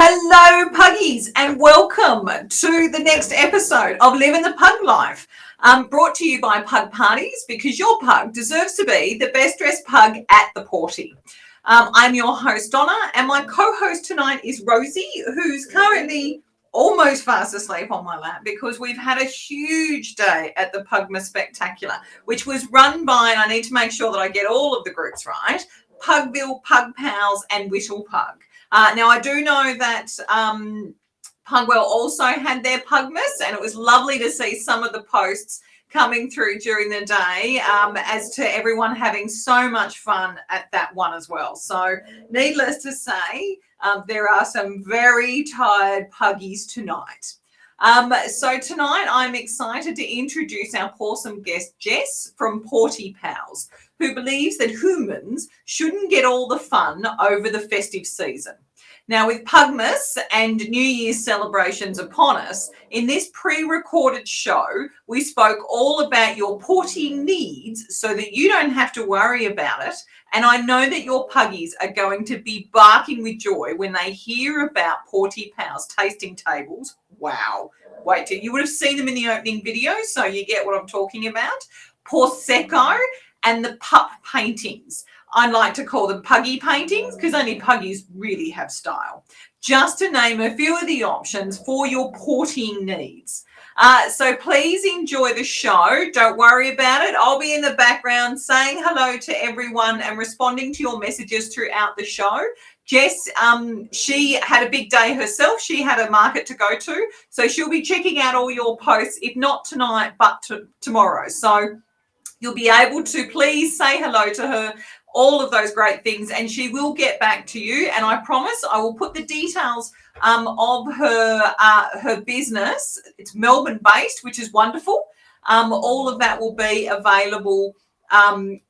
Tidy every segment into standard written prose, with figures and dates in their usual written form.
Hello, Puggies, and welcome to the next episode of Living the Pug Life, brought to you by Pug Parties, because your pug deserves to be the best dressed pug at the party. I'm your host, Donna, and my co-host tonight is Rosie, who's currently almost fast asleep on my lap because we've had a huge day at the Pugmas Spectacular, which was run by, and I need to make sure that I get all of the groups right, Pugville, PawtyPals, and Whittle Pug. Now, I do know that Pugwell also had their Pugmas, and it was lovely to see some of the posts coming through during the day as to everyone having so much fun at that one as well. So needless to say, there are some very tired puggies tonight. So tonight I'm excited to introduce our awesome guest, Jess from Pawty Pals, who believes that humans shouldn't get all the fun over the festive season. Now, with Pugmas and New Year's celebrations upon us, in this pre-recorded show, we spoke all about your pawtying needs so that you don't have to worry about it. And I know that your puggies are going to be barking with joy when they hear about Pawty Pals tasting tables. Wow. Wait till you would have seen them in the opening video, so you get what I'm talking about. Pawsecco and the pup paintings. I like to call them puggy paintings because only puggies really have style. Just to name a few of the options for your pawtying needs. So please enjoy the show. Don't worry about it. I'll be in the background saying hello to everyone and responding to your messages throughout the show. Jess, she had a big day herself. She had a market to go to. So she'll be checking out all your posts, if not tonight, but tomorrow. So you'll be able to please say hello to her, all of those great things, and she will get back to you. And I promise I will put the details of her business. It's Melbourne-based, which is wonderful. All of that will be available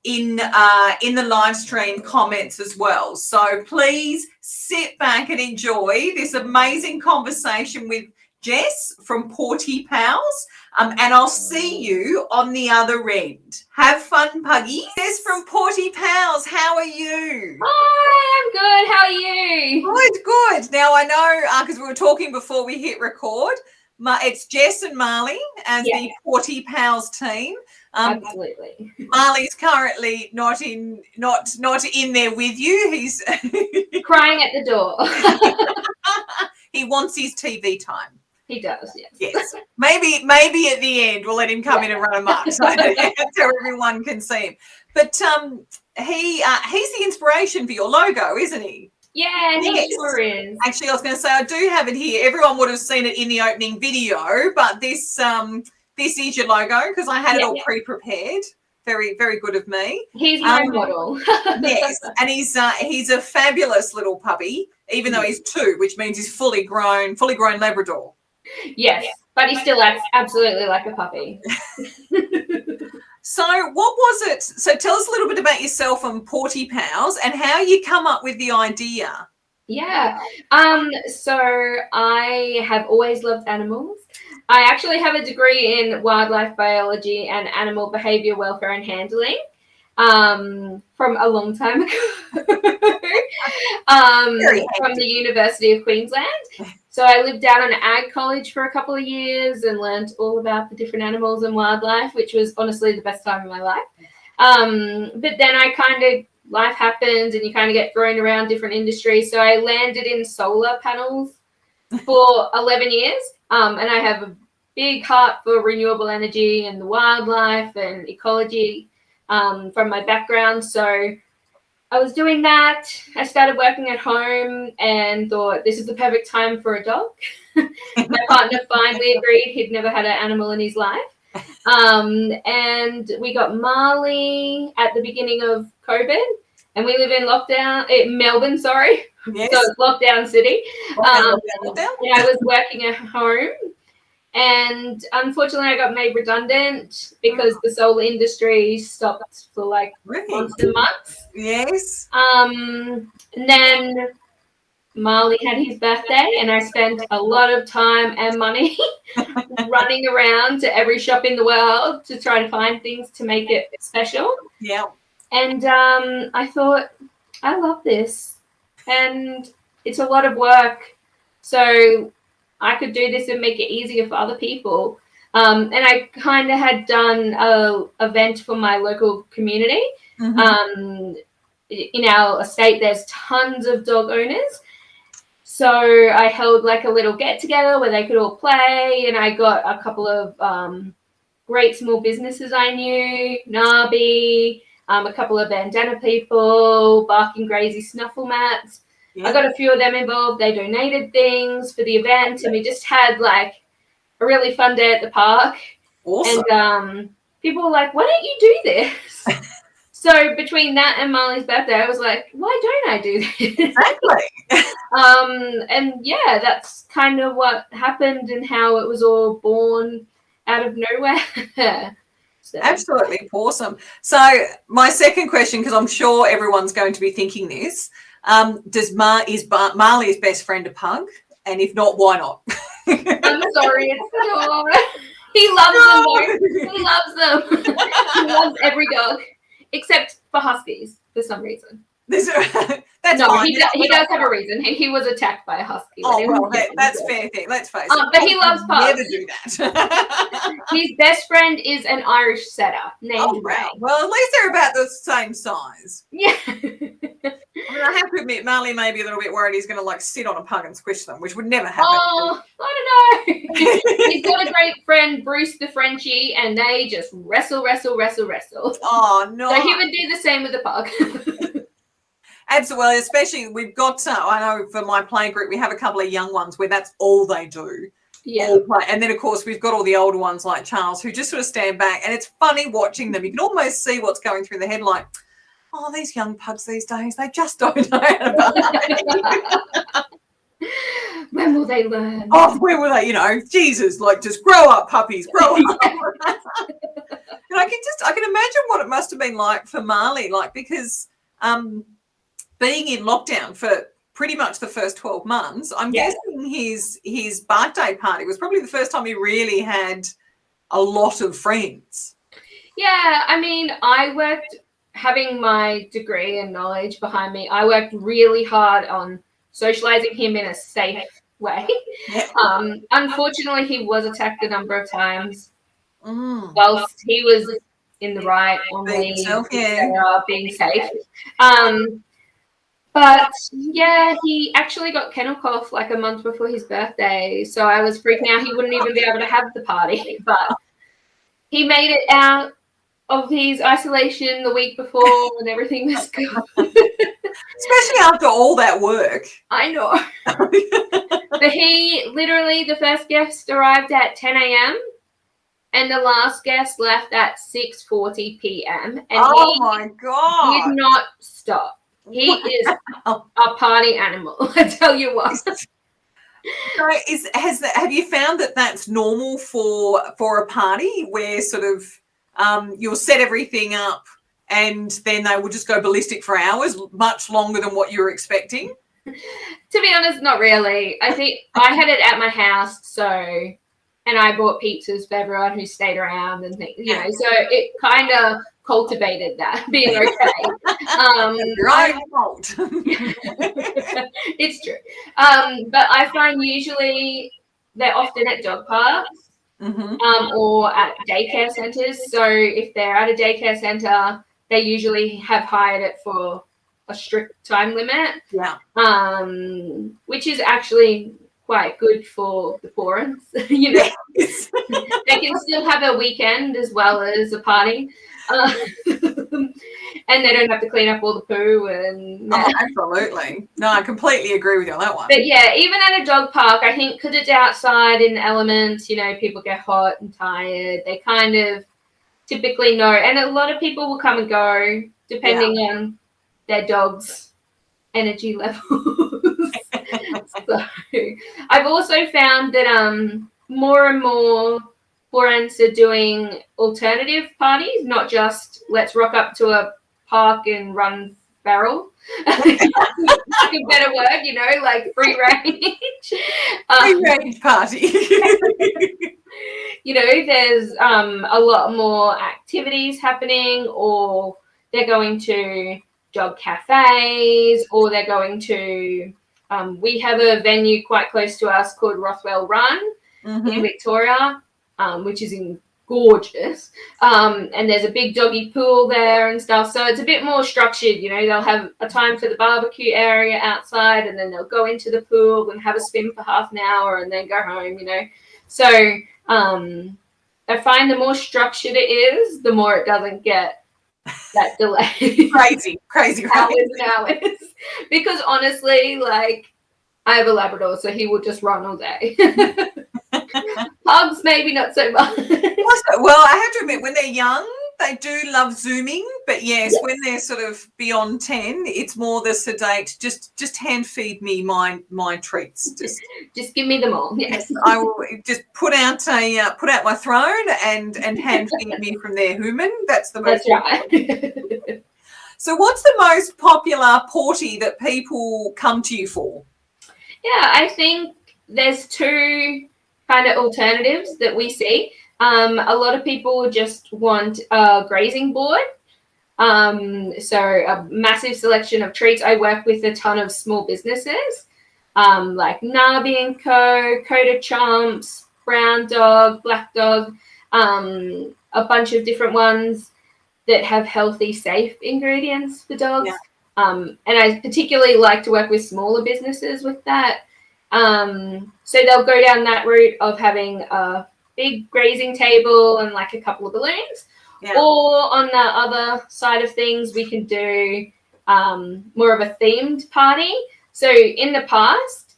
in the live stream comments as well. So please sit back and enjoy this amazing conversation with Jess from Pawty Pals, and I'll see you on the other end. Have fun, Puggy. Jess from Pawty Pals, how are you? Hi, I'm good. How are you? Good. Now, I know, because we were talking before we hit record, it's Jess and Marley as the Pawty Pals team. Absolutely. Marley's currently not in there with you. He's crying at the door. He wants his TV time. He does, yes. Yes. Maybe at the end we'll let him come in and run amok so everyone can see him. But he's the inspiration for your logo, isn't he? Yeah, he sure is. Actually, I was going to say I do have it here. Everyone would have seen it in the opening video, but this is your logo because I had it all pre-prepared. Very, very good of me. He's my model. Yes, and he's a fabulous little puppy, even though he's 2, which means he's fully grown Labrador. Yes, but he still acts absolutely like a puppy. So what was it? So tell us a little bit about yourself and Pawty Pals and how you come up with the idea. Yeah. So I have always loved animals. I actually have a degree in wildlife biology and animal behavior welfare and handling from a long time ago from the University of Queensland. So I lived down in ag college for a couple of years and learned all about the different animals and wildlife, which was honestly the best time of my life. But then life happens and you kind of get thrown around different industries. So I landed in solar panels for 11 years. And I have a big heart for renewable energy and the wildlife and ecology from my background. So I was doing that. I started working at home and thought this is the perfect time for a dog. My partner finally agreed. He'd never had an animal in his life. And we got Marley at the beginning of COVID, and we live in Melbourne, sorry. Yes. So it's lockdown city. Lockdown. And I was working at home. And unfortunately, I got made redundant because the solar industry stopped for like months and months. Yes. And then Marley had his birthday, and I spent a lot of time and money running around to every shop in the world to try to find things to make it special. Yeah. And I thought, I love this, and it's a lot of work. So I could do this and make it easier for other people. And I kind of had done an event for my local community. Mm-hmm. In our estate, there's tons of dog owners. So I held like a little get together where they could all play. And I got a couple of great small businesses I knew, Nabi, a couple of bandana people, Barking Grazy Snuffle Mats. Yeah. I got a few of them involved. They donated things for the event, and we just had like a really fun day at the park. Awesome. And people were like, "Why don't you do this?" So between that and Marley's birthday, I was like, "Why don't I do this?" Exactly. And yeah, that's kind of what happened and how it was all born out of nowhere. So. Absolutely awesome. So my second question, because I'm sure everyone's going to be thinking this. Is Marley's best friend a pug? And if not, why not? I'm sorry, it's not. He loves them. He loves them. He loves every dog, except for huskies for some reason. That's no, fine. He does have a reason. He was attacked by a husky. Oh, well, that's fair thing. Let's face it. But he loves pugs. Never do that. His best friend is an Irish setter named Ray. Well, at least they're about the same size. Yeah. I mean, I have to admit, Marley may be a little bit worried he's going to like sit on a pug and squish them, which would never happen. Oh, I don't know. He's got a great friend, Bruce the Frenchie, and they just wrestle. Oh, no. So he would do the same with the pug. Absolutely, especially we've got, I know for my play group, we have a couple of young ones where that's all they do. Yeah. All play. And then, of course, we've got all the older ones like Charles who just sort of stand back, and it's funny watching them. You can almost see what's going through the head like, oh, these young pugs these days, they just don't know how to behave. When will they learn? Oh, when will they, Jesus, like just grow up, puppies, grow up. And I can imagine what it must have been like for Marley, like because being in lockdown for pretty much the first 12 months, I'm guessing his birthday party was probably the first time he really had a lot of friends. Yeah, I mean, having my degree and knowledge behind me, I worked really hard on socializing him in a safe way. Yeah. Unfortunately, he was attacked a number of times whilst he was in the right on leave, being safe. But yeah, he actually got kennel cough like a month before his birthday. So I was freaking out he wouldn't even be able to have the party. But he made it out of his isolation the week before and everything was good. Especially after all that work. I know. But he literally, the first guest arrived at 10 a.m. and the last guest left at 6:40 p.m. And my God. Did not stop. He is a party animal, I tell you what. So have you found that that's normal for a party where sort of you'll set everything up and then they will just go ballistic for hours, much longer than what you were expecting? To be honest, not really. I think I had it at my house, and I bought pizzas for everyone who stayed around and things, so it kind of cultivated that being okay. Your own fault. It's true. But I find usually they're often at dog parks or at daycare centres. So if they're at a daycare centre, they usually have hired it for a strict time limit. Yeah. Which is actually quite good for the poorans. You know, Yes. they can still have a weekend as well as a party. And they don't have to clean up all the poo and absolutely. No, I completely agree with you on that one. But yeah, even at a dog park, I think because it's outside in the elements, you know, people get hot and tired. They kind of typically know, and a lot of people will come and go depending on their dog's energy levels. So I've also found that more and more parents are doing alternative parties, not just let's rock up to a park and run barrel. Like a better word, you know, like free range. Free range party. You know, there's a lot more activities happening, or they're going to dog cafes, or they're going to we have a venue quite close to us called Rothwell Run in Victoria, which is gorgeous. And there's a big doggy pool there and stuff. So it's a bit more structured, you know, they'll have a time for the barbecue area outside, and then they'll go into the pool and have a swim for half an hour and then go home, you know. So I find the more structured it is, the more it doesn't get that delay. Crazy. Hours and hours. Because honestly, like, I have a Labrador, so he will just run all day. Pugs, maybe not so much. Well, I have to admit, when they're young, they do love zooming. But yes, when they're sort of beyond 10, it's more the sedate. Just hand feed me my treats. Just give me them all. Yes, I will just put out my throne and hand feed me from there, Hooman. That's the most. That's right. So, what's the most popular Pawty that people come to you for? Yeah, I think there's two kind of alternatives that we see. A lot of people just want a grazing board. So a massive selection of treats. I work with a ton of small businesses, like Nabi & Co, Coda Chomps, Brown Dog, Black Dog, a bunch of different ones that have healthy, safe ingredients for dogs. Yeah. And I particularly like to work with smaller businesses with that. So they'll go down that route of having a big grazing table and like a couple of balloons. Yeah. Or on the other side of things, we can do more of a themed party. So in the past,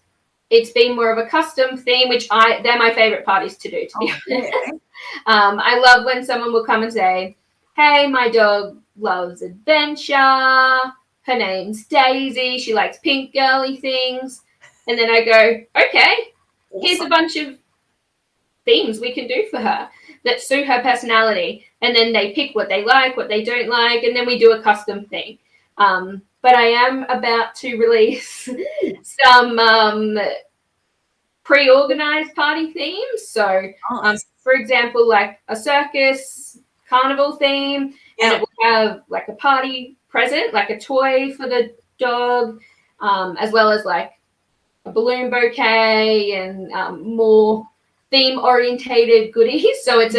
it's been more of a custom theme, which they're my favorite parties to do, to be honest. Yeah. I love when someone will come and say, hey, my dog loves adventure. Her name's Daisy. She likes pink girly things. And then I go, okay, here's a bunch of themes we can do for her that suit her personality. And then they pick what they like, what they don't like, and then we do a custom thing. But I am about to release some pre-organized party themes. So, for example, like a circus carnival theme, and it will have like a party present, like a toy for the dog, as well as like a balloon bouquet and more theme-orientated goodies. So it's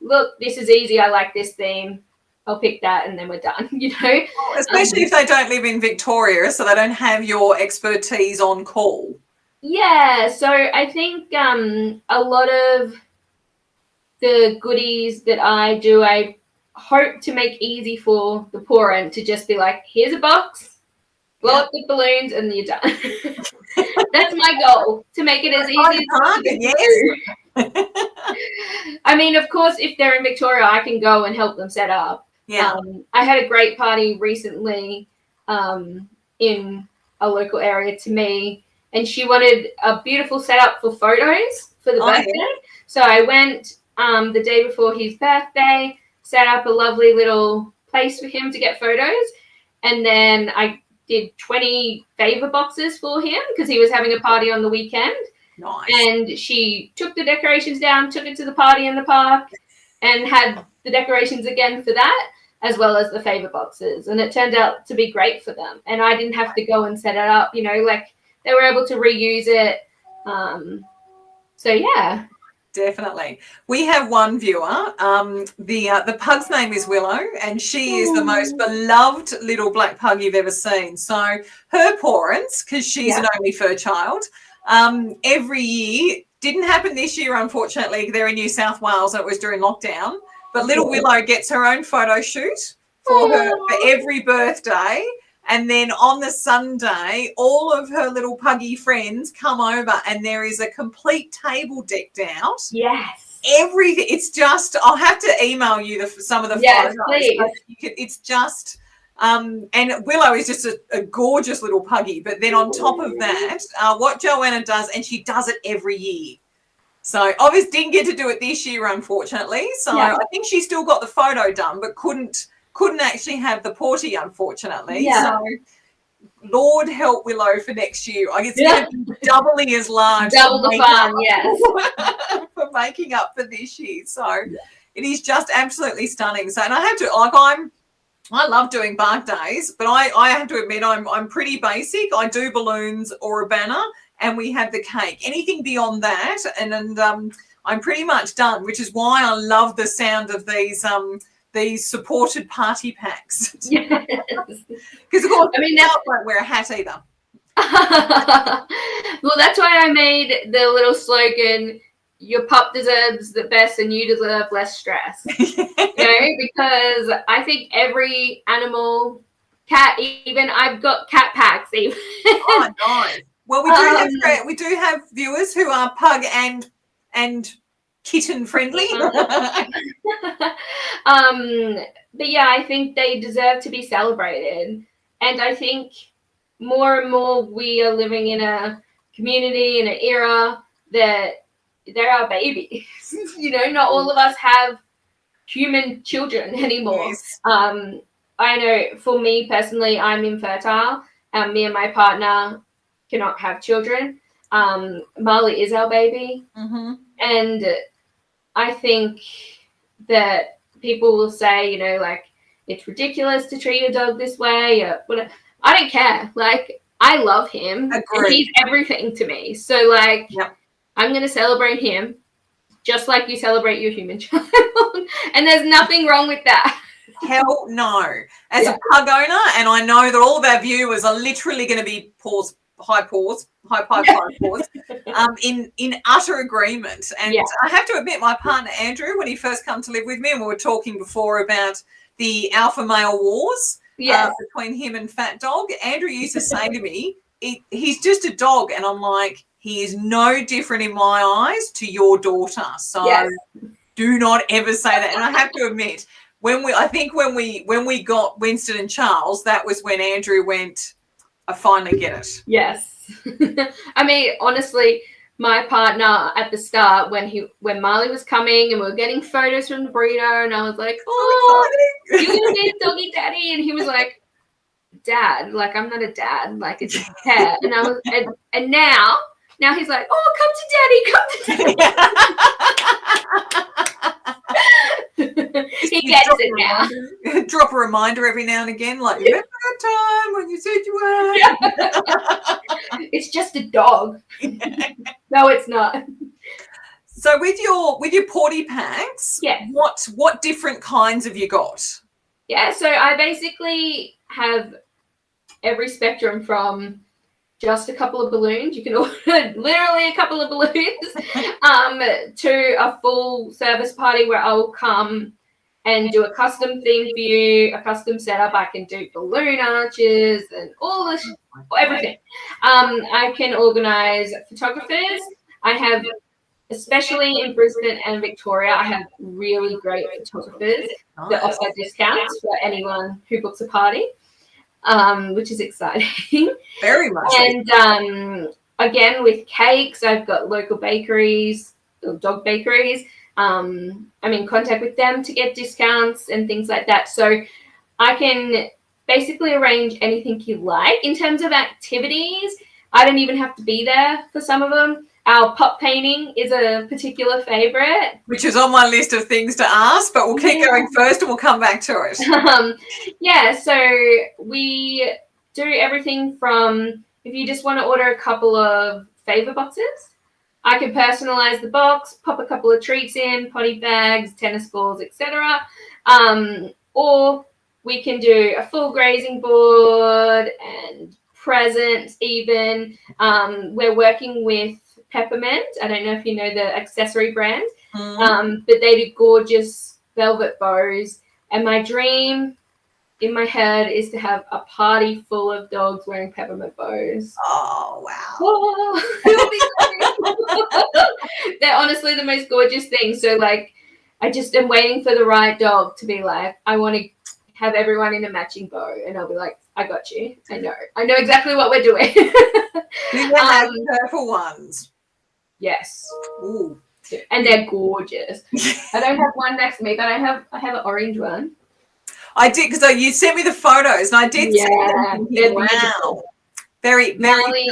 look, this is easy. I like this theme. I'll pick that, and then we're done, you know. Especially if they don't live in Victoria, so they don't have your expertise on call. Yeah, so I think a lot of the goodies that I do, I hope to make easy for the poor end to just be like, here's a box, blow up the balloons, and you're done. That's my goal, to make it as easy as possible. Yes. I mean, of course, if they're in Victoria, I can go and help them set up. Yeah. I had a great party recently in a local area to me, and she wanted a beautiful setup for photos for the birthday. Yeah. So I went the day before his birthday, set up a lovely little place for him to get photos, and then I did 20 favor boxes for him because he was having a party on the weekend. Nice. And she took the decorations down, took it to the party in the park, and had the decorations again for that. as well as the favor boxes, and it turned out to be great for them. And I didn't have to go and set it up, you know, like they were able to reuse it. So yeah. Definitely. We have one viewer. The pug's name is Willow, and she is the most beloved little black pug you've ever seen. So her parents, because she's an only fur child, every year, didn't happen this year, unfortunately. They're in New South Wales and it was during lockdown. But little Willow gets her own photo shoot for every birthday. And then on the Sunday, all of her little puggy friends come over and there is a complete table decked out. Yes. Everything. It's just, I'll have to email you some of the photos. Please. It's just, and Willow is just a gorgeous little puggy. But then on top of that, what Joanna does, and she does it every year. So obviously didn't get to do it this year, unfortunately. So I think she still got the photo done, but couldn't actually have the Pawty, unfortunately. Yeah. So Lord help Willow for next year. I guess it's going to be doubly as large. Double the fun, yes. For making up for this year. So it is just absolutely stunning. So, and I have to, like, I love doing bark days, but I have to admit I'm pretty basic. I do balloons or a banner, and we have the cake. Anything beyond that, and I'm pretty much done, which is why I love the sound of these supported party packs. Yes. Because of course, I mean, now I won't wear a hat either. Well, that's why I made the little slogan, your pup deserves the best and you deserve less stress. You know, because I think every animal, cat even, I've got cat packs even. Oh, nice. Well, we do have viewers who are pug and kitten friendly. But yeah, I think they deserve to be celebrated. And I think more and more we are living in a community, in an era that there are babies. You know, not all of us have human children anymore. Yes. I know for me personally, I'm infertile. Me and my partner cannot have children. Marley is our baby. Mm-hmm. And I think that people will say, you know, like, it's ridiculous to treat your dog this way. Or whatever. I don't care. Like, I love him. Agreed. And he's everything to me. So, like, I'm going to celebrate him just like you celebrate your human child. And there's nothing wrong with that. Hell no. As a pug owner, and I know that all of our viewers are literally going to be high paws, in utter agreement. And I have to admit, my partner Andrew, when he first came to live with me, and we were talking before about the alpha male wars between him and Fat Dog, Andrew used to say to me, he's just a dog. And I'm like, he is no different in my eyes to your daughter. So do not ever say that. And I have to admit, when we got Winston and Charles, that was when Andrew went, I finally get it. Yes. I mean, honestly, my partner at the start, when Marley was coming and we were getting photos from the breeder, and I was like, oh, you're going to be a doggy daddy. And he was like, Dad, like, I'm not a dad. Like, it's a pet. And I was, and now he's like, oh, come to daddy, He gets it now. Drop a reminder every now and again, like, remember that time when you said you were? It's just a dog. No, it's not. So with your Pawty packs, what different kinds have you got? Yeah, so I basically have every spectrum from just a couple of balloons. You can order literally a couple of balloons to a full service party where I will come and do a custom theme for you, a custom setup. I can do balloon arches and all this, everything. I can organize photographers. I have, especially in Brisbane and Victoria, I have really great photographers that offer discounts for anyone who books a party. Which is exciting. Very much. And again, with cakes, I've got local bakeries, dog bakeries. I'm in contact with them to get discounts and things like that. So I can basically arrange anything you like. In terms of activities, I don't even have to be there for some of them. Our pot painting is a particular favourite. Which is on my list of things to ask, but we'll keep going first and we'll come back to it. Yeah, so we do everything from, if you just want to order a couple of favour boxes, I can personalise the box, pop a couple of treats in, potty bags, tennis balls, etc. Or we can do a full grazing board and presents even. We're working with Peppermint. I don't know if you know the accessory brand, but they do gorgeous velvet bows. And my dream in my head is to have a party full of dogs wearing peppermint bows. Oh, wow. Oh, it'll be They're honestly the most gorgeous things. So, like, I just am waiting for the right dog to be like, I want to have everyone in a matching bow. And I'll be like, I got you. I know exactly what we're doing. Do you have purple ones? Yes. Ooh. And they're gorgeous. I don't have one next to me, but I have an orange one. I did, because you sent me the photos, and I did see them. Wow. Very, very Molly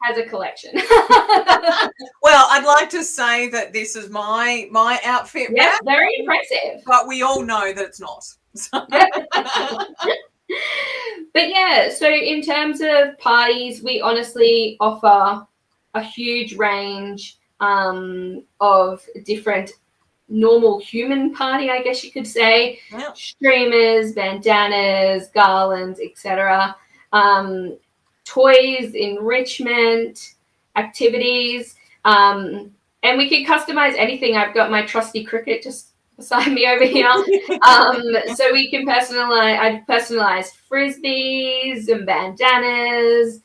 has a collection. Well, I'd like to say that this is my outfit. Yeah, very impressive. But we all know that it's not. But yeah, so in terms of parties, we honestly offer a huge range of different normal human party, I guess you could say. Yeah. Streamers, bandanas, garlands, etc. Toys, enrichment, activities, and we can customize anything. I've got my trusty cricket just beside me over here. So we can I've personalized frisbees and bandanas,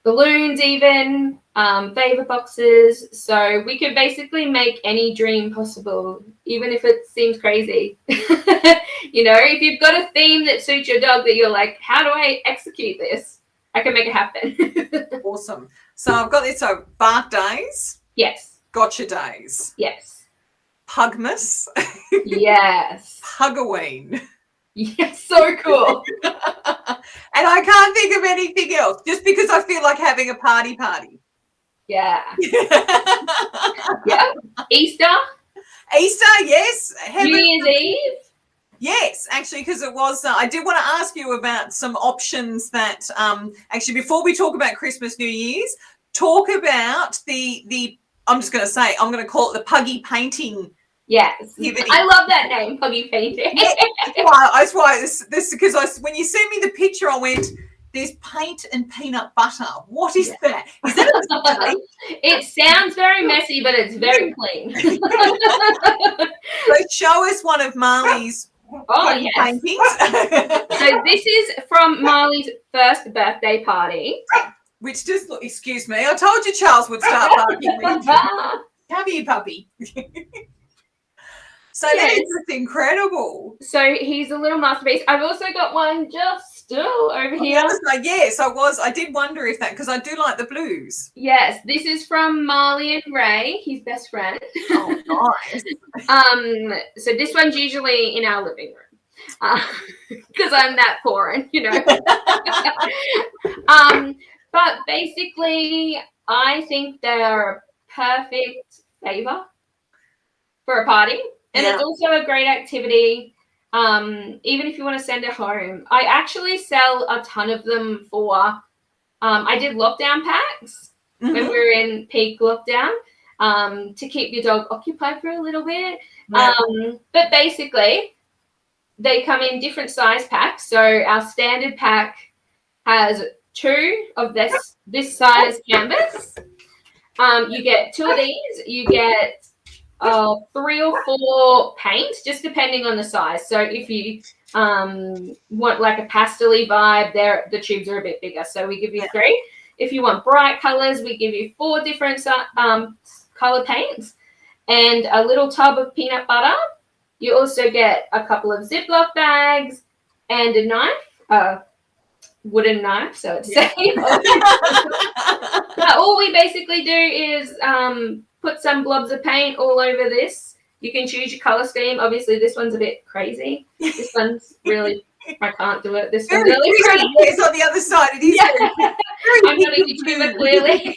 balloons even, favor boxes. So we can basically make any dream possible, even if it seems crazy. You know, if you've got a theme that suits your dog that you're like, how do I execute this? I can make it happen. Awesome. So I've got this. So bark days. Yes. Gotcha days. Yes. Pugmas. Yes. Pugaween. Yes, so cool. And I can't think of anything else, just because I feel like having a party. Yeah. Yeah. Easter, yes. New Year's Eve. Yes, actually, because it was, I did want to ask you about some options that, actually, before we talk about Christmas, New Year's, talk about the I'm just going to say, I'm going to call it the puggy painting. Yes, I love that name, puggy painting. Yeah, that's why this because when you sent me the picture, I went, there's paint and peanut butter. What is that? Is that It sounds very messy, but it's very clean. So show us one of Marley's paintings. So this is from Marley's first birthday party. Which just, excuse me, I told you Charles would start barking. Come here, puppy. So that is just incredible. So he's a little masterpiece. I've also got one just still over here. Yes, I did wonder if that, because I do like the blues. Yes, this is from Marley and Ray, his best friend. Oh, nice. So this one's usually in our living room because I'm that foreign, you know. But basically, I think they're a perfect favor for a party. And it's also a great activity, even if you want to send it home. I actually sell a ton of them for, I did lockdown packs when we were in peak lockdown to keep your dog occupied for a little bit. Yeah. But basically, they come in different size packs. So our standard pack has 2 of this size canvas. You get 2 of these. You get 3 or 4 paint, just depending on the size. So if you want like a pastel-y vibe, the tubes are a bit bigger. So we give you 3. If you want bright colors, we give you 4 different color paints and a little tub of peanut butter. You also get a couple of Ziploc bags and a knife, wooden knife, so it's safe. But all we basically do is put some blobs of paint all over this. You can choose your color scheme. Obviously, this one's a bit crazy. This one's really, I can't do it. This one's really pretty. Yes, on the other side, it is. I'm not a YouTuber, clearly.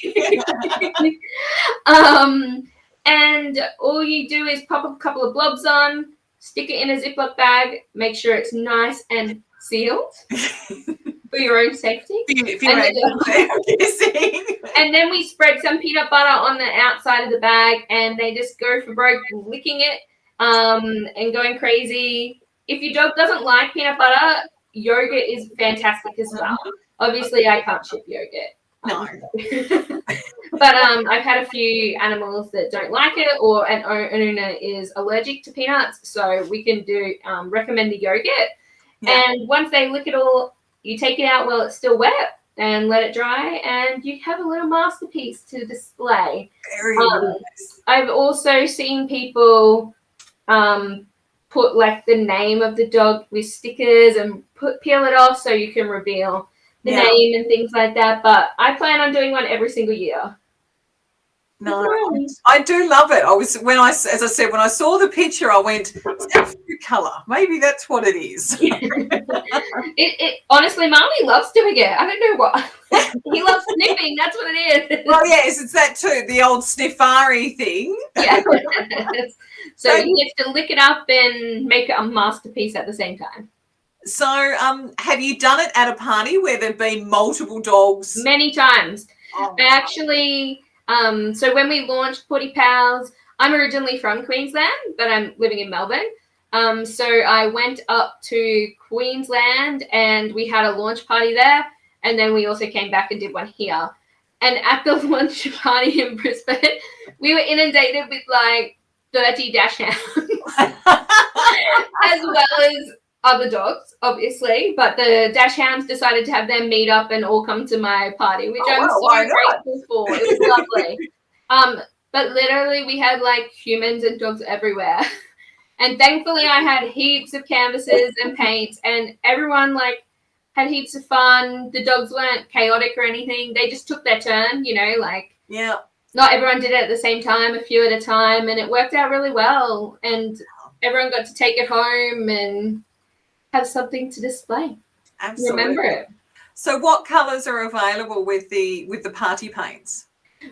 And all you do is pop a couple of blobs on, stick it in a Ziploc bag, make sure it's nice and sealed for your own safety. And then we spread some peanut butter on the outside of the bag, and they just go for broke, licking it and going crazy. If your dog doesn't like peanut butter, yogurt is fantastic as well. Obviously, I can't ship yogurt. No. But I've had a few animals that don't like it, or an owner is allergic to peanuts, so we can do recommend the yogurt. Yeah. And once they lick it all, you take it out while it's still wet and let it dry, and you have a little masterpiece to display. Very nice. I've also seen people put like the name of the dog with stickers and peel it off so you can reveal the name and things like that. But I plan on doing one every single year. No, I do love it. When I saw the picture, I went, "Is that food colour? Maybe that's what it is." It honestly, Marley loves doing it. I don't know what he loves sniffing. That's what it is. Well, yes, it's that too. The old sniffari thing. Yeah. So you have to lick it up and make it a masterpiece at the same time. So, have you done it at a party where there've been multiple dogs? Many times. Oh, I actually. So when we launched PawtyPals, I'm originally from Queensland, but I'm living in Melbourne. So I went up to Queensland and we had a launch party there. And then we also came back and did one here. And at the launch party in Brisbane, we were inundated with like 30 dachshunds, as well as other dogs, obviously. But the dachshunds decided to have them meet up and all come to my party, which I'm so grateful for. It was lovely. But literally we had like humans and dogs everywhere. And thankfully I had heaps of canvases and paints, and everyone like had heaps of fun. The dogs weren't chaotic or anything. They just took their turn, not everyone did it at the same time, a few at a time, and it worked out really well. And everyone got to take it home and have something to display. Absolutely. Remember it. So what colours are available with the party paints?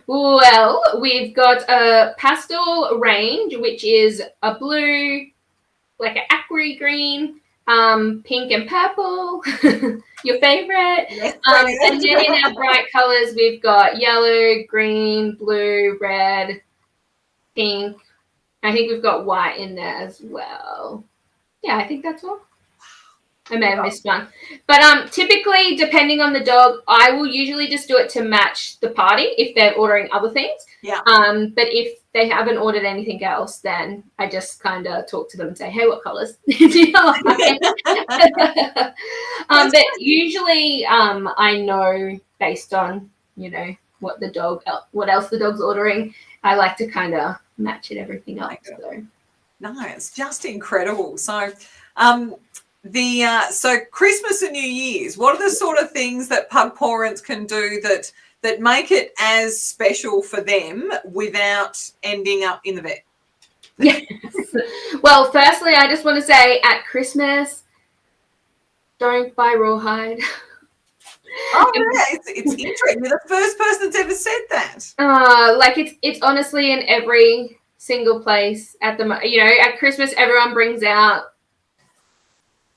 Well, we've got a pastel range, which is a blue, like an aqua green, pink and purple, your favorite. Yes, and then in our bright colours, we've got yellow, green, blue, red, pink. I think we've got white in there as well. Yeah, I think that's all. I may have missed one. But typically, depending on the dog, I will usually just do it to match the party if they're ordering other things. Yeah. But if they haven't ordered anything else, then I just kind of talk to them and say, hey, what colours do you like? But usually I know based on, what else the dog's ordering. I like to kind of match it, everything up. So. No, it's just incredible. So so Christmas and New Year's, what are the sort of things that pug parents can do that make it as special for them without ending up in the vet? Yes. Well, firstly, I just want to say at Christmas, don't buy rawhide. Oh, yeah, it's interesting. You're the first person that's ever said that. It's honestly in every single place at at Christmas, everyone brings out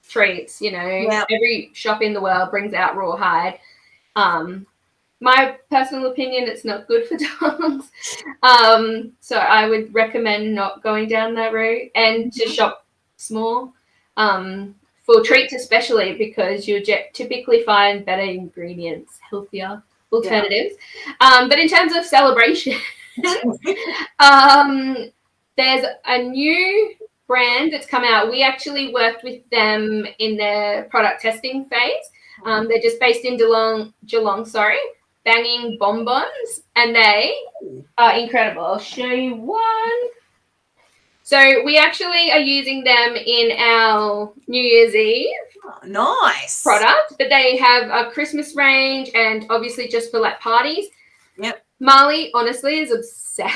treats, every shop in the world brings out rawhide. My personal opinion, it's not good for dogs. So I would recommend not going down that route and to shop small for treats, especially because you'll typically find better ingredients, healthier alternatives. But in terms of celebration, there's a new brand that's come out. We actually worked with them in their product testing phase. They're just based in Geelong, Banging Bonbons, and they are incredible. I'll show you one. So we actually are using them in our New Year's Eve nice product, but they have a Christmas range and obviously just for like parties. Yep. Marley honestly is obsessed.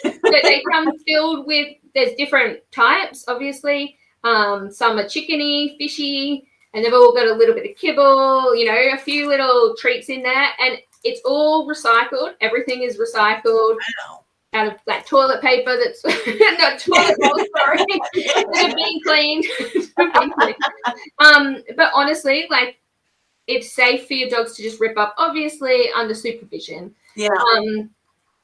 But they come filled with, there's different types, obviously. Some are chickeny, fishy, and they've all got a little bit of kibble, you know, a few little treats in there, and it's all recycled. Everything is recycled. Wow. Out of like toilet paper that's not toilet roll, sorry, that are being cleaned. But honestly, like, it's safe for your dogs to just rip up, obviously under supervision. Yeah.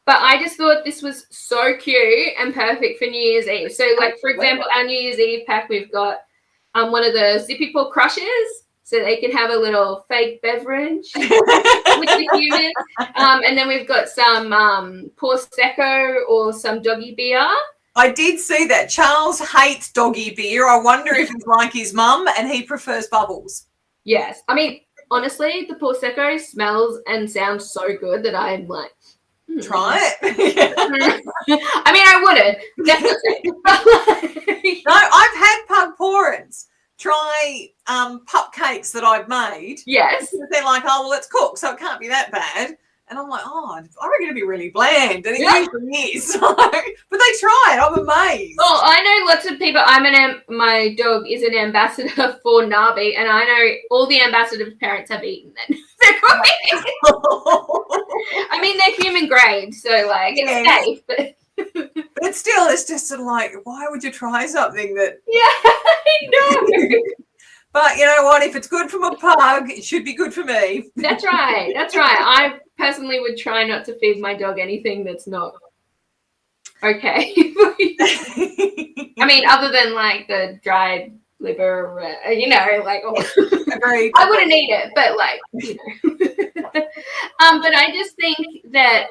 But I just thought this was so cute and perfect for New Year's Eve. So, like, for example, our New Year's Eve pack, we've got one of the Zippy Paw Crushers, so they can have a little fake beverage with the humans. And then we've got some Pawsecco or some doggy beer. I did see that. Charles hates doggy beer. I wonder if he's like his mum and he prefers bubbles. Yes. I mean, honestly, the Pawsecco smells and sounds so good that I'm like, try it. I mean, I wouldn't, definitely. No, I've had pug porins. Try pup cakes that I've made. Yes. They're like, oh, well, it's cooked, so it can't be that bad. And I'm like, oh, I reckon it'd be really bland. And it usually is. But they try it. I'm amazed. Oh, I know lots of people. My dog is an ambassador for Nabi, and I know all the ambassadors' parents have eaten it. I mean, they're human grade, so like it's safe. But still, it's just sort of like, why would you try something that? Yeah, I know. But you know what? If it's good from a pug, it should be good for me. That's right. That's right. I personally would try not to feed my dog anything that's not okay. I mean, other than like the dried liver, you know, like Agreed. I wouldn't eat it, but like, you know. But I just think that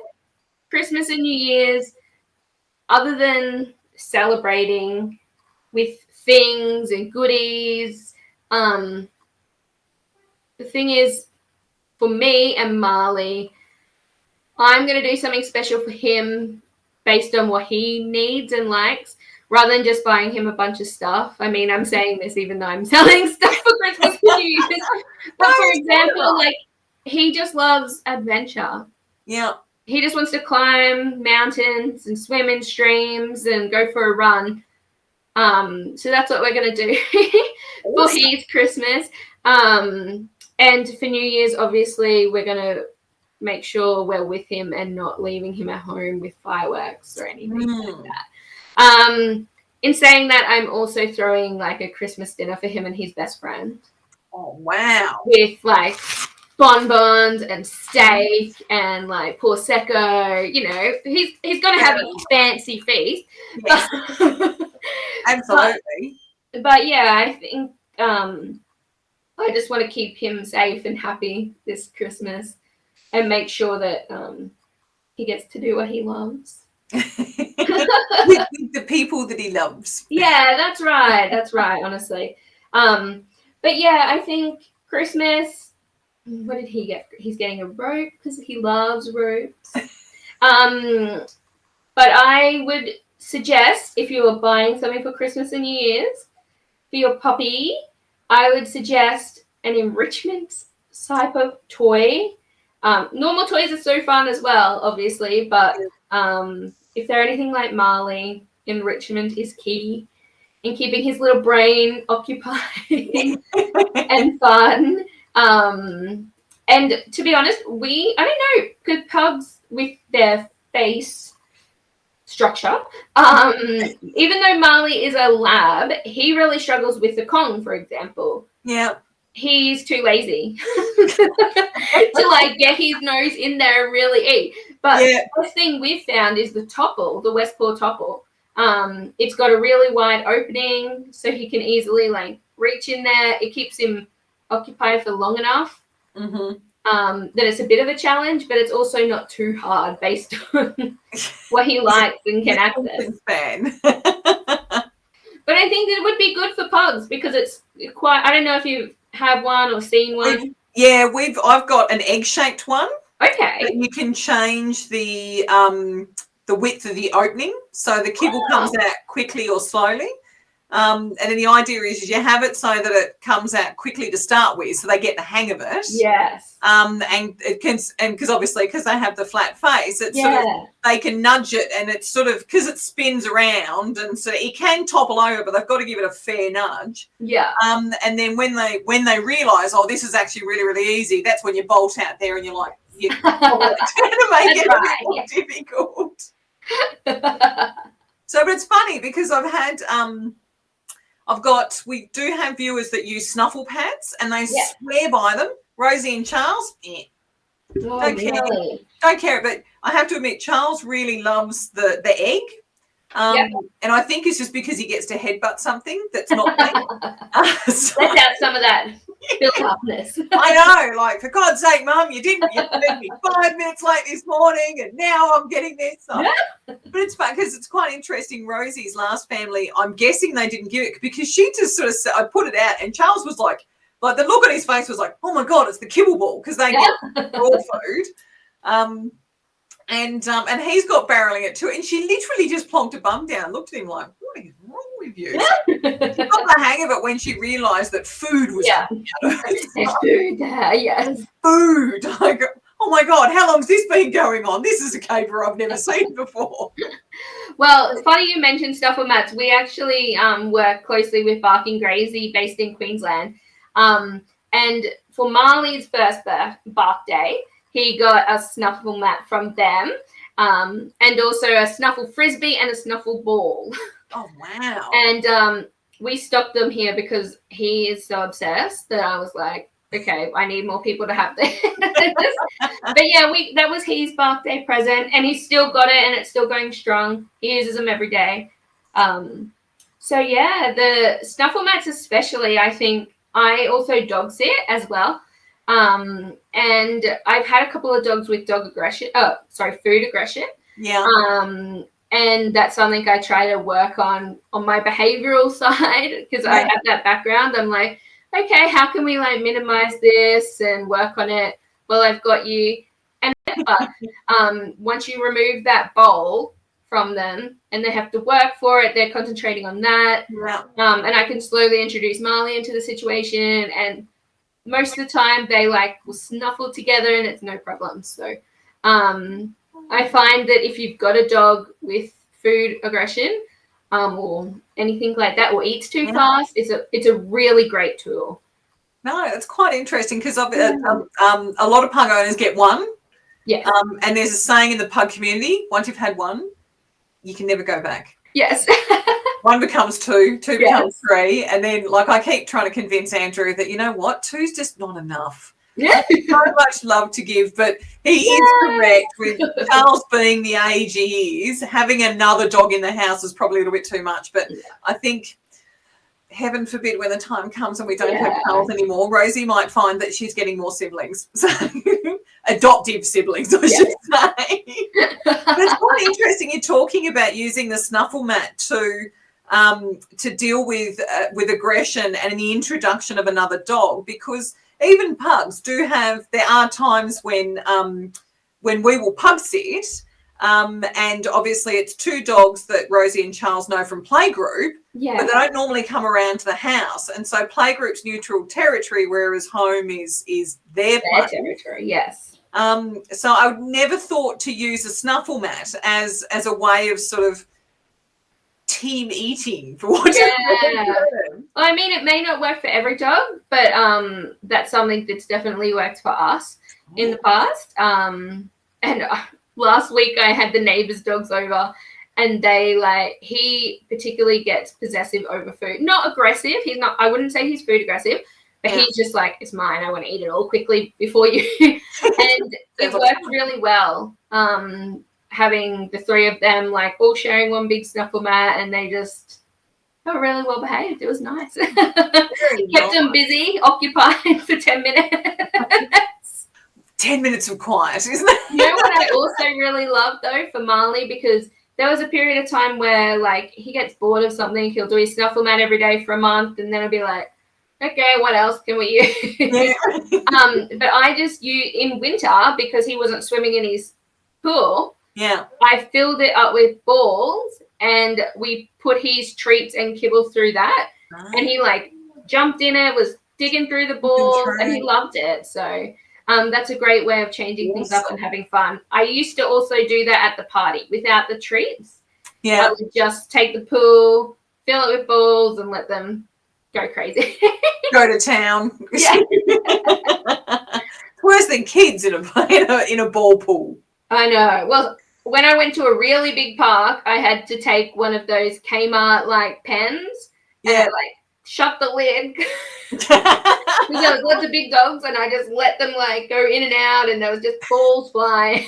Christmas and New Year's, other than celebrating with things and goodies, the thing is, for me and Marley, I'm going to do something special for him based on what he needs and likes, rather than just buying him a bunch of stuff. I mean, I'm saying this even though I'm selling stuff for Christmas and New Year's. But for example, like, he just loves adventure. Yeah. He just wants to climb mountains and swim in streams and go for a run. So that's what we're going to do for his Christmas. And for New Year's, obviously, we're going to make sure we're with him and not leaving him at home with fireworks or anything like that. In saying that, I'm also throwing like a Christmas dinner for him and his best friend. Oh, wow. With like bonbons and steak and like Pawsecco, you know, he's going to have a fancy feast. Yes. Absolutely. But yeah, I think I just want to keep him safe and happy this Christmas and make sure that he gets to do what he loves. with the people that he loves. Yeah, that's right. That's right, honestly. But yeah, I think Christmas, what did he get? He's getting a rope because he loves ropes. But I would suggest, if you are buying something for Christmas and New Year's for your puppy, I would suggest an enrichment type of toy. Normal toys are so fun as well, obviously, but if they're anything like Marley, enrichment is key in keeping his little brain occupied and fun. And to be honest, I don't know, because pugs with their face structure, even though Marley is a lab, he really struggles with the Kong, for example. Yeah. He's too lazy to like get his nose in there and really eat. But the best thing we've found is the topple, the West Paw topple. It's got a really wide opening, so he can easily like reach in there. It keeps him occupied for long enough that it's a bit of a challenge, but it's also not too hard based on what he likes and can access. But I think it would be good for pugs because it's quite. I don't know if you have one or seen one. Yeah, I've got an egg-shaped one. Okay. But you can change the width of the opening, so the kibble comes out quickly or slowly. And then the idea is you have it so that it comes out quickly to start with, so they get the hang of it. Yes. And it can, and because obviously because they have the flat face, it's sort of, they can nudge it, and it's sort of, because it spins around, and so it can topple over, but they've got to give it a fair nudge. Yeah. And then when they realise, oh, this is actually really, really easy, that's when you bolt out there and you're like, to make it a bit more difficult. So, but it's funny because we do have viewers that use snuffle pads, and they swear by them. Rosie and Charles, don't care. But I have to admit, Charles really loves the egg. And I think it's just because he gets to headbutt something that's not Let's out some of that built-upness. I know, like, for God's sake, Mum, you left me 5 minutes late this morning, and now I'm getting this. But it's fun because it's quite interesting. Rosie's last family, I'm guessing they didn't give it because she just sort of said, I put it out, and Charles was like the look on his face was like, oh my God, it's the kibble ball, because they get raw food. And he's got barreling it too, and she literally just plonked a bum down and looked at him like, what is wrong with you? She got the hang of it when she realised that food was food. I go, oh my God, how long's this been going on? This is a caper I've never seen before. Well, it's funny you mentioned Snuffle Mats. We actually work closely with Barking Grazy, based in Queensland. And for Marley's first bark day, he got a snuffle mat from them, and also a snuffle frisbee and a snuffle ball. Oh, wow. And we stocked them here because he is so obsessed that I was like, okay, I need more people to have this. But yeah, that was his birthday present, and he's still got it, and it's still going strong. He uses them every day. So yeah, the snuffle mats especially, I think, I also dog sit as well. And I've had a couple of dogs with food aggression. Yeah. And that's something I try to work on my behavioral side, because I have that background. I'm like, okay, how can we like minimize this and work on it? Well, I've got you. And once you remove that bowl from them and they have to work for it, they're concentrating on that. Yeah. And I can slowly introduce Marley into the situation, and most of the time they will snuffle together and it's no problem. So I find that if you've got a dog with food aggression or anything like that, or eats too fast, it's a really great tool. No, it's quite interesting because a lot of pug owners get one. Yeah. And there's a saying in the pug community, once you've had one, you can never go back. Yes. One becomes two becomes three. And then, I keep trying to convince Andrew that, you know what, two's just not enough. Yeah. So much love to give, but he is correct with Charles being the age he is. Having another dog in the house is probably a little bit too much. But I think, heaven forbid, when the time comes and we don't have Charles anymore, Rosie might find that she's getting more siblings. So adoptive siblings, I should say. But it's quite interesting you're talking about using the snuffle mat to deal with aggression and the introduction of another dog, because even pugs do have, there are times when we will pug sit, and obviously it's two dogs that Rosie and Charles know from playgroup, but they don't normally come around to the house. And so playgroup's neutral territory, whereas home is their territory, yes. So I would never thought to use a snuffle mat as a way of sort of team eating, for what I mean, it may not work for every dog, but that's something that's definitely worked for us in the past. And last week I had the neighbor's dogs over, and he particularly gets possessive over food. Not aggressive. He's not, I wouldn't say he's food aggressive, but he's just like, it's mine. I want to eat it all quickly before you. And it worked really well. Having the three of them all sharing one big snuffle mat, and they just were really well behaved. It was nice. Kept them busy, occupied for 10 minutes. 10 minutes of quiet, isn't it? You know what I also really love though for Marley, because there was a period of time where he gets bored of something, he'll do his snuffle mat every day for a month, and then it'll be like, okay, what else can we use? But I just in winter, because he wasn't swimming in his pool, I filled it up with balls and we put his treats and kibble through that. And he like jumped in it, was digging through the balls, and he loved it. So that's a great way of changing things up and having fun. I used to also do that at the party without the treats. Yeah. I would just take the pool, fill it with balls, and let them go crazy. Go to town. Yeah. Worse than kids in a ball pool. I know. Well, when I went to a really big park, I had to take one of those Kmart like pens. Yeah. And like shut the lid. Because there was lots of big dogs, and I just let them like go in and out, and there was just balls flying.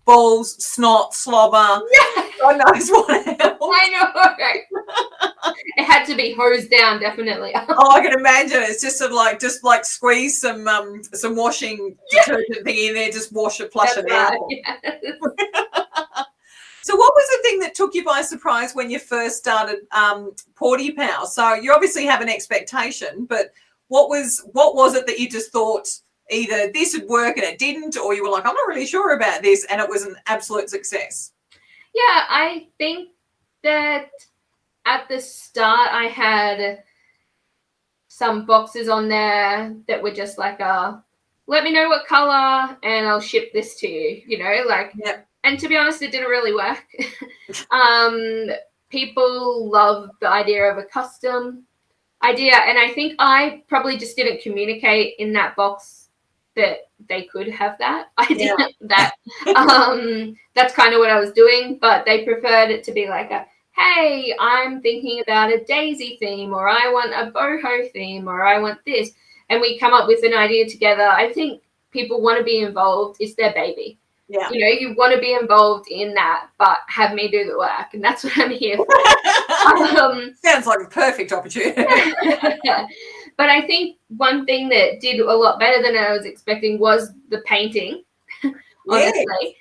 Balls, snot, slobber. Yeah. God knows what else. I know. It had to be hosed down, definitely. Oh, I can imagine. It's just sort of like squeeze some washing detergent thing in there, just wash it, flush it out. Yes. So what was the thing that took you by surprise when you first started Pawty Pals? So you obviously have an expectation, but what was it that you just thought either this would work and it didn't, or you were like, I'm not really sure about this, and it was an absolute success? Yeah, I think that at the start I had some boxes on there that were just like let me know what color and I'll ship this to you, Yep. And to be honest, it didn't really work. People love the idea of a custom idea, and I think I probably just didn't communicate in that box that they could have that idea. Yeah. That's kind of what I was doing, but they preferred it to be like hey, I'm thinking about a daisy theme, or I want a boho theme, or I want this, and we come up with an idea together. I think people want to be involved. It's their baby. Yeah. You want to be involved in that, but have me do the work, and that's what I'm here for. Sounds like a perfect opportunity. But I think one thing that did a lot better than I was expecting was the painting. Honestly,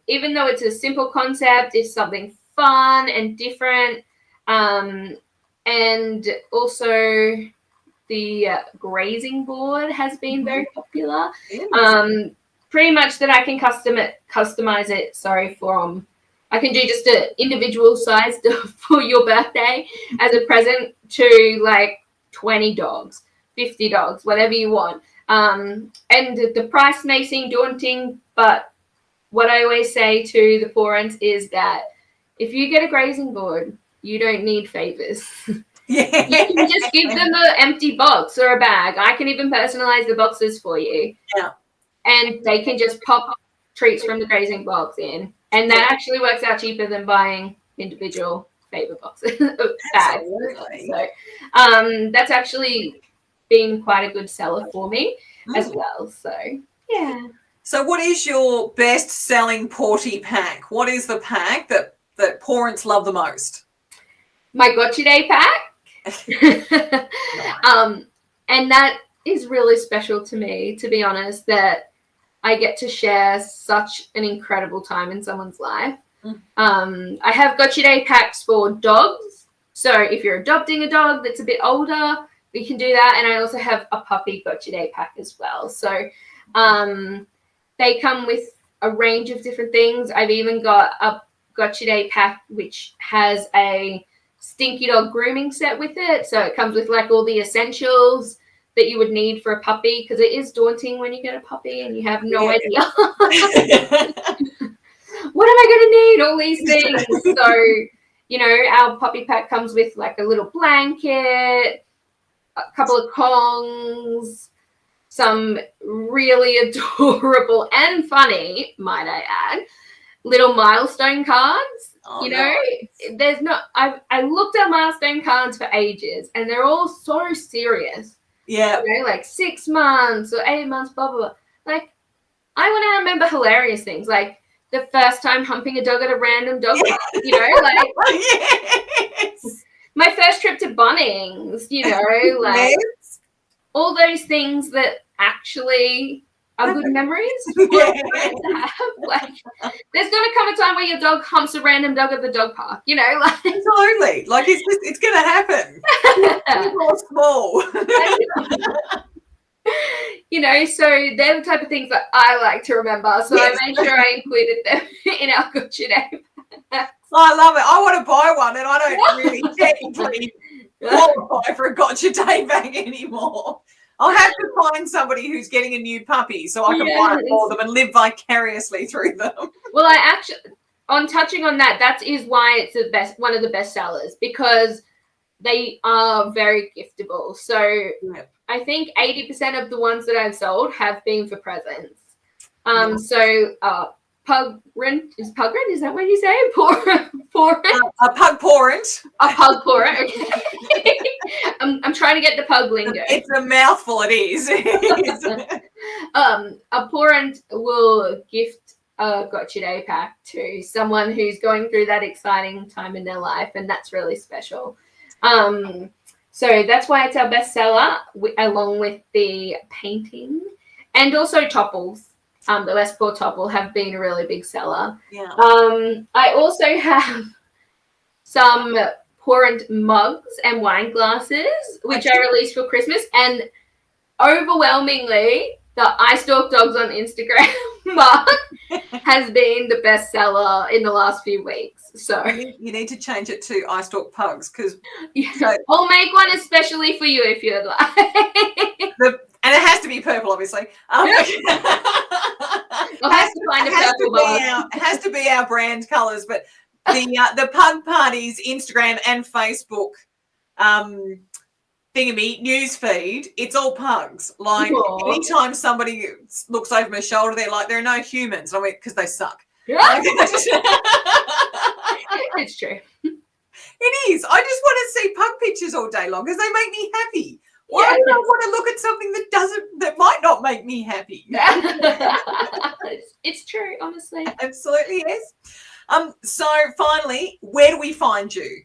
even though it's a simple concept, it's something fun and different, and also the grazing board has been very popular. Pretty much that I can customize it. I can do just an individual size for your birthday as a present to like 20 dogs, 50 dogs, whatever you want. And the price may seem daunting, but what I always say to the parents is that if you get a grazing board, you don't need favors. Yeah. You can just give them an empty box or a bag. I can even personalize the boxes for you. Yeah. And they can just pop treats from the grazing box in. And that actually works out cheaper than buying individual favor boxes. Bags. So that's actually been quite a good seller for me as well. So, yeah. So what is your best-selling Pawty pack? What is the pack that parents love the most? My Gotcha Day pack. And that is really special to me, to be honest, that I get to share such an incredible time in someone's life. I have Gotcha Day packs for dogs. So if you're adopting a dog that's a bit older, we can do that. And I also have a puppy Gotcha Day pack as well. So they come with a range of different things. I've even got a Gotcha Day pack which has a stinky dog grooming set with it. So it comes with like all the essentials that you would need for a puppy, because it is daunting when you get a puppy and you have no idea. What am I going to need? All these things. So, our puppy pack comes with like a little blanket, a couple of Kongs, some really adorable and funny, might I add, little milestone cards. There's not, I looked at milestone cards for ages and they're all so serious. Yeah. Like 6 months or 8 months, blah, blah, blah. Like, I want to remember hilarious things, like the first time humping a dog at a random dog park, like yes. My first trip to Bunnings, like all those things that actually are good memories. Like, there's going to come a time where your dog humps a random dog at the dog park, like absolutely. Like it's going to happen. Big or small. So they're the type of things that I like to remember. So Yes. I made sure I included them in our Gotcha Day. I love it. I want to buy one, and I don't really technically qualify for a Gotcha Day bag anymore. I'll have to find somebody who's getting a new puppy so I can buy it for them and live vicariously through them. Well, I actually, on touching on that is why it's one of the best sellers, because they are very giftable. So I think 80% of the ones that I've sold have been for presents. So Pugrin, is that what you say? A pug porrent. A pug porrent. Okay. I'm trying to get the pug lingo. It's a mouthful. It is. A porrent will gift a Gotcha Day pack to someone who's going through that exciting time in their life, and that's really special. So that's why it's our best seller, along with the painting and also topples. The Les Paul topple have been a really big seller. Yeah. I also have some porrent mugs and wine glasses, which I released for Christmas, and overwhelmingly, the I Stalk Dogs on Instagram mug has been the best seller in the last few weeks. So you need to change it to I Stalk Pugs, because I'll make one especially for you if you'd like. And it has to be purple, obviously. I'll have to find a purple mug. It has to be our brand colours, but the Pug Parties Instagram and Facebook thingy news feed, it's all pugs. Like, anytime somebody looks over my shoulder, they're like, there are no humans. I mean, because they suck. It's true. It is. I just want to see pug pictures all day long because they make me happy. Why do I want to look at something that might not make me happy? It's true, honestly. Absolutely, yes. So finally, where do we find you?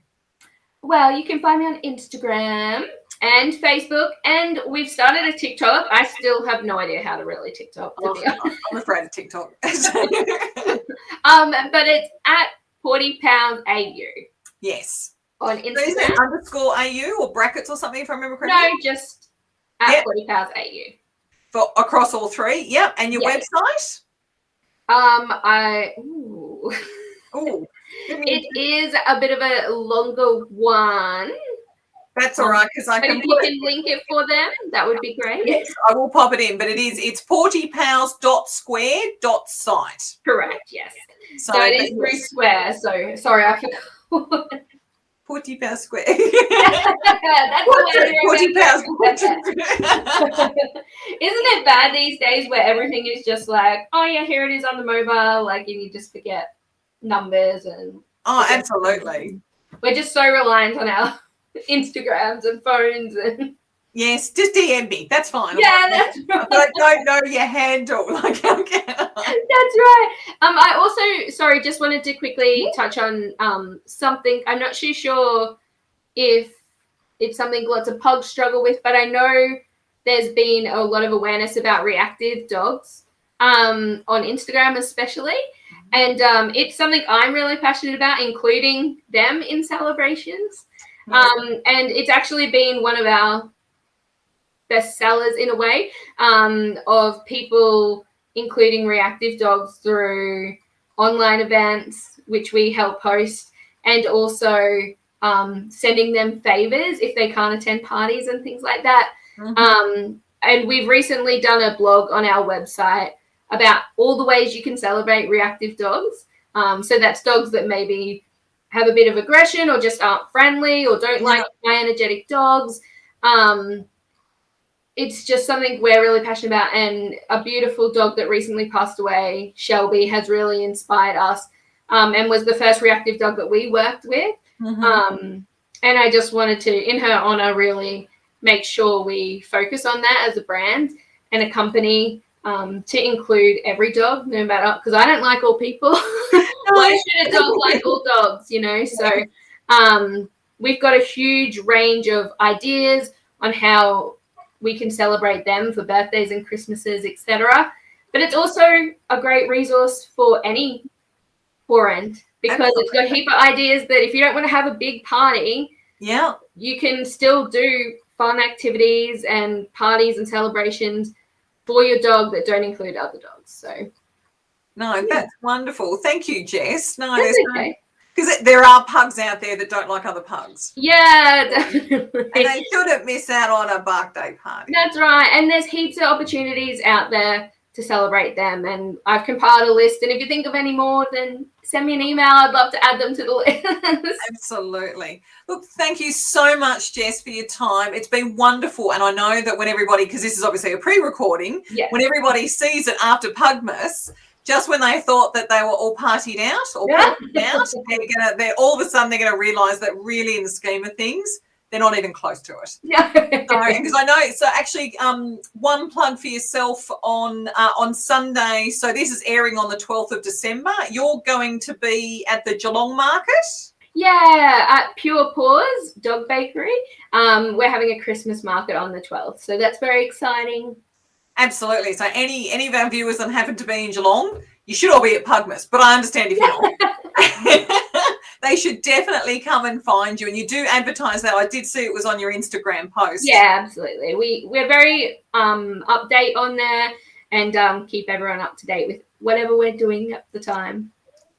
Well, you can find me on Instagram and Facebook, and we've started a TikTok. I still have no idea how to really TikTok, to be honest. I'm afraid of TikTok. But it's at PawtyPals AU. Yes. On Instagram. So is it _AU or brackets or something, if I remember correctly? No, just at PawtyPals AU. For across all three, yep. And your website? It is a bit of a longer one. That's all right, because I can. If you can link it for them, that would be great. Yes, I will pop it in, but it's pawtypals.square.site. Correct. Yes. So it is through Square. So sorry, I forgot. Pawty Pals Square. That's Pawty Pals. Isn't it bad these days where everything is just like, oh yeah, here it is on the mobile, like, and you just forget numbers and. Oh, absolutely. We're just so reliant on our Instagrams and phones and. Yes, just DM me. That's fine. Yeah, that's right. I don't know your handle. Like, okay. That's right. I also, sorry, just wanted to quickly touch on something. I'm not too sure if it's something lots of pugs struggle with, but I know there's been a lot of awareness about reactive dogs on Instagram especially. And it's something I'm really passionate about, including them in celebrations. And it's actually been one of our best sellers in a way, of people including reactive dogs through online events, which we help host, and also sending them favors if they can't attend parties and things like that. And we've recently done a blog on our website about all the ways you can celebrate reactive dogs. So that's dogs that maybe have a bit of aggression or just aren't friendly or don't like high energetic dogs. It's just something we're really passionate about, and a beautiful dog that recently passed away, Shelby, has really inspired us, and was the first reactive dog that we worked with. And I just wanted to, in her honor, really make sure we focus on that as a brand and a company, to include every dog, no matter, because I don't like all people. Why should a dog like all dogs, you know? So we've got a huge range of ideas on how we can celebrate them for birthdays and Christmases, etc. But it's also a great resource for any parent, because it's got a heap of ideas that if you don't want to have a big party, you can still do fun activities and parties and celebrations for your dog that don't include other dogs. So no, that's wonderful. Thank you, Jess. No, that's there's okay. because there are pugs out there that don't like other pugs. Yeah, definitely. And they shouldn't miss out on a birthday party. That's right. And there's heaps of opportunities out there to celebrate them. And I've compiled a list. And if you think of any more, then send me an email. I'd love to add them to the list. Absolutely. Look, thank you so much, Jess, for your time. It's been wonderful. And I know that when everybody, because this is obviously a pre-recording, when everybody sees it after Pugmas, just when they thought that they were all partied out or partied out, they're all of a sudden they're going to realise that really in the scheme of things, they're not even close to it. Yeah. Because I know, so actually one plug for yourself on Sunday. So this is airing on the 12th of December. You're going to be at the Geelong market. Yeah, at Pure Paws Dog Bakery. We're having a Christmas market on the 12th. So that's very exciting. Absolutely. So any of our viewers that happen to be in Geelong, you should all be at Pugmas, but I understand if you're not. They should definitely come and find you. And you do advertise that. I did see it was on your Instagram post. Yeah, absolutely. We're very update on there and keep everyone up to date with whatever we're doing at the time.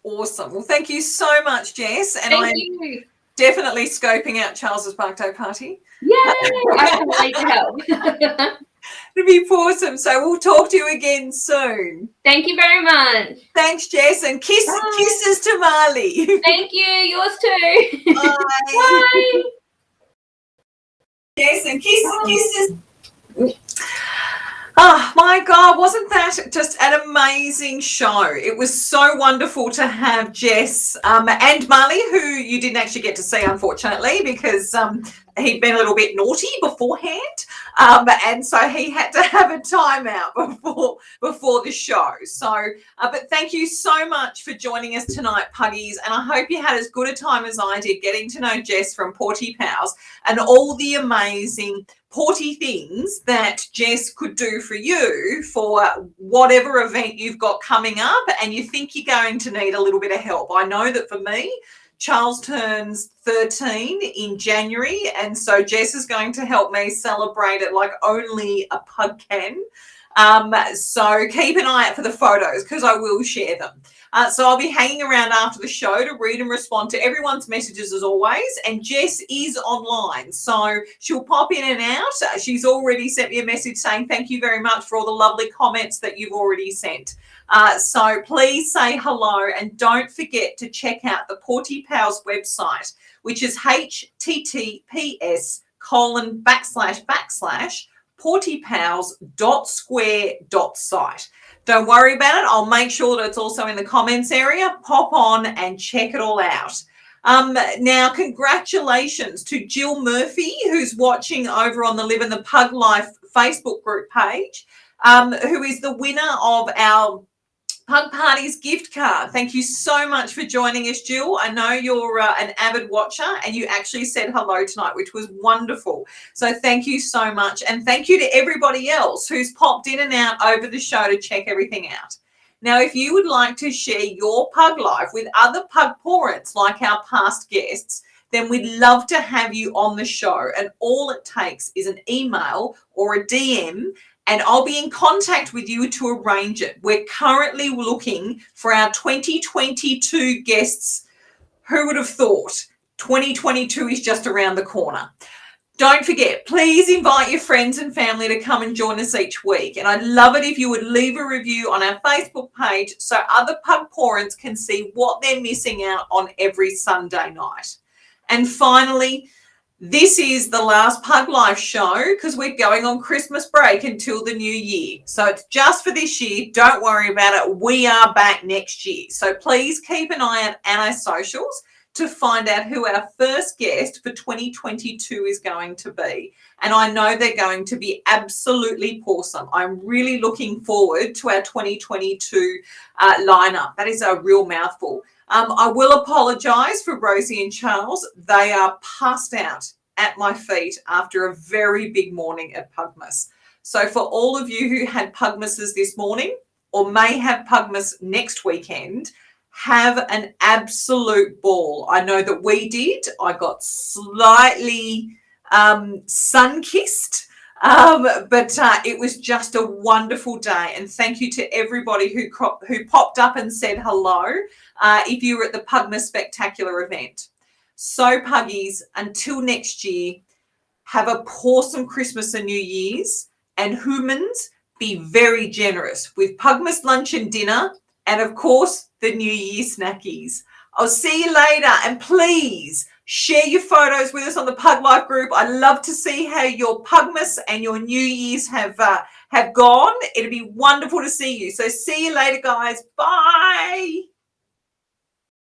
Awesome. Well, thank you so much, Jess. And Thank you. Definitely scoping out Charles's birthday party. Yay! I can't wait to help. It'll be awesome. So we'll talk to you again soon. Thank you very much. Thanks, Jess, and kisses to Marley. Thank you. Yours too. Bye. Bye. Jess, and kisses. Oh my God, wasn't that just an amazing show? It was so wonderful to have Jess and Marley, who you didn't actually get to see, unfortunately, because he'd been a little bit naughty beforehand. And so he had to have a timeout before the show. So, but thank you so much for joining us tonight, Puggies. And I hope you had as good a time as I did getting to know Jess from PawtyPals and all the amazing Pawty things that Jess could do for you for whatever event you've got coming up and you think you're going to need a little bit of help. I know that for me, Charles turns 13 in January, and so Jess is going to help me celebrate it like only a pug can. So keep an eye out for the photos because I will share them. So I'll be hanging around after the show to read and respond to everyone's messages as always. And Jess is online, so she'll pop in and out. She's already sent me a message saying thank you very much for all the lovely comments that you've already sent. So please say hello and don't forget to check out the Pawty Pals website, which is https://pawtypals.square.site. Don't worry about it. I'll make sure that it's also in the comments area. Pop on and check it all out. Now, congratulations to Jill Murphy, who's watching over on the Live in the Pug Life Facebook group page, who is the winner of our Pug Parties gift card. Thank you so much for joining us, Jill. I know you're an avid watcher and you actually said hello tonight, which was wonderful. So thank you so much. And thank you to everybody else who's popped in and out over the show to check everything out. Now, if you would like to share your pug life with other pug parents like our past guests, then we'd love to have you on the show. And all it takes is an email or a DM and I'll be in contact with you to arrange it. We're currently looking for our 2022 guests. Who would have thought 2022 is just around the corner? Don't forget, please invite your friends and family to come and join us each week. And I'd love it if you would leave a review on our Facebook page so other pug parents can see what they're missing out on every Sunday night. And finally, this is the last Pug Life show because we're going on Christmas break until the new year. So it's just for this year. Don't worry about it. We are back next year. So please keep an eye on our socials to find out who our first guest for 2022 is going to be. And I know they're going to be absolutely awesome. I'm really looking forward to our 2022 lineup. That is a real mouthful. I will apologise for Rosie and Charles. They are passed out at my feet after a very big morning at Pugmas. So for all of you who had Pugmases this morning or may have Pugmas next weekend, have an absolute ball. I know that we did. I got slightly sun-kissed. But it was just a wonderful day, and thank you to everybody who popped up and said hello if you were at the Pugmas Spectacular event. So, Puggies, until next year, have a awesome Christmas and New Year's, and Hoomans, be very generous with Pugmas lunch and dinner, and of course, the New Year snackies. I'll see you later, and please share your photos with us on the Pug Life group. I love to see how your Pugmas and your New Year's have gone. It'll be wonderful to see you. So see you later, guys. Bye.